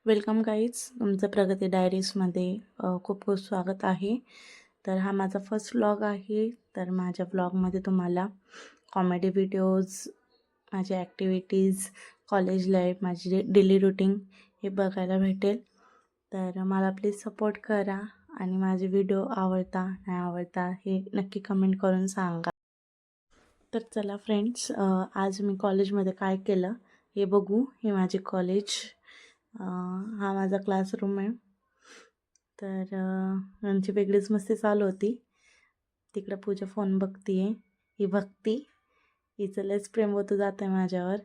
Welcome guys, तुमचं प्रगती डायरीजमध्ये खूप खूप स्वागत आहे. तर हा माझा फर्स्ट व्लॉग आहे. तर माझ्या व्लॉगमध्ये तुम्हाला कॉमेडी व्हिडिओज, माझ्या ॲक्टिव्हिटीज, कॉलेज लाईफ, माझी डेली रुटीन हे बघायला भेटेल. तर मला प्लीज सपोर्ट करा आणि माझे व्हिडिओ आवडता नाही आवडता हे नक्की कमेंट करून सांगा. तर चला फ्रेंड्स, आज मी कॉलेजमध्ये काय केलं हे बघू. हे माझे कॉलेज, हा माझा क्लासरूम आहे. तर यांची वेगळीच मस्ती चालू होती. तिकडं पूजा फोन बघती आहे. ही भक्ती, हिचं लयच प्रेम होतं जात आहे माझ्यावर.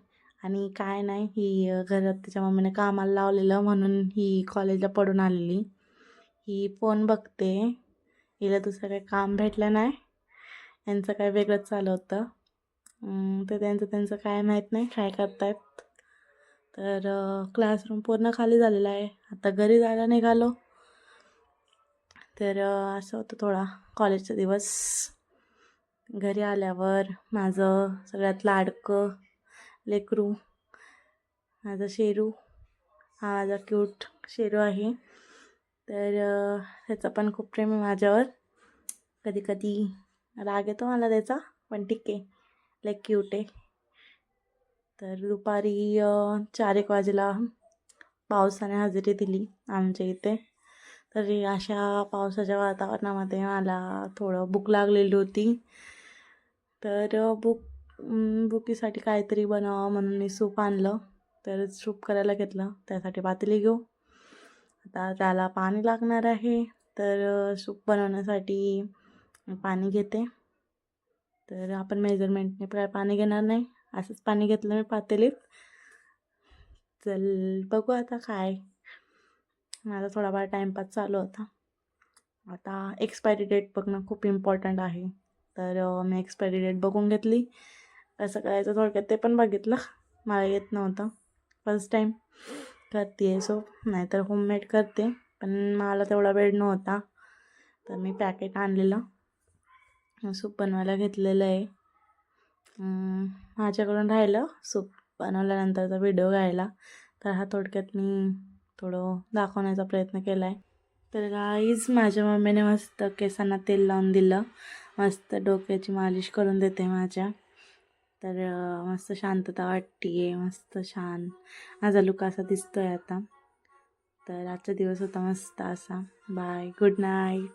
आणि काय नाही, ही घरात तिच्या मम्मीने कामाला लावलेलं म्हणून ही कॉलेजला पडून आलेली. ही फोन बघते, हिला दुसरं काही काम भेटलं नाही. यांचं काय वेगळंच चालू होतं. तर त्यांचं काय माहीत नाही काय करतायत. तर क्लासरूम पूर्ण खाली झालेला आहे. आता घरी जायला निघालो. तर असं होतं थोडा कॉलेजचा दिवस. घरी आल्यावर माझं सगळ्यात लाडकं लेकरू, माझं शेरू, हा माझा क्यूट शेरू आहे. तर त्याचं पण खूप प्रेम आहे माझ्यावर. कधी कधी राग येतो मला त्याचा, पण ठीक आहे, लय क्यूट आहे. तर दुपारी 4-1 वाजेला पावसाने हजेरी दिली आमच्या इथे. तरी अशा पावसाच्या वातावरणामध्ये मला थोडं भूक लागलेली होती. तर भुकीसाठी काहीतरी बनावं म्हणून मी सूप आणलं. तर सूप करायला घेतलं. त्यासाठी पातेली घेऊ. आता त्याला पाणी लागणार आहे. तर सूप बनवण्यासाठी पाणी घेते. तर आपण मेजरमेंटने काय पाणी घेणार नाही, असंच पाणी घेतलं मी पातेलीत. चल बघू आता काय. माझा थोडाफार टाईमपास चालू होता. आता एक्सपायरी डेट बघणं खूप इम्पॉर्टंट आहे. तर मी एक्सपायरी डेट बघून घेतली. कसं करायचं थोडक्यात ते पण बघितलं. मला येत नव्हतं, फर्स्ट टाईम करते आहे. सो नाहीतर होममेड करते, पण मला तेवढा वेळ नव्हता. तर मी पॅकेट आणलेलं सूप बनवायला घेतलेलं आहे. माझ्याकडून राहिलं सूप बनवल्यानंतरचा व्हिडिओ घ्यायला. तर हा थोडक्यात मी थोडं दाखवण्याचा प्रयत्न केला आहे. तर गाईज, माझ्या मम्मीने मस्त केसांना तेल लावून दिलं. मस्त डोक्याची मालिश करून देते माझ्या. तर मस्त शांतता वाटते आहे. मस्त छान माझा लुक असा दिसतो आहे आता. तर आजचा दिवस होता मस्त असा. Bye, good night.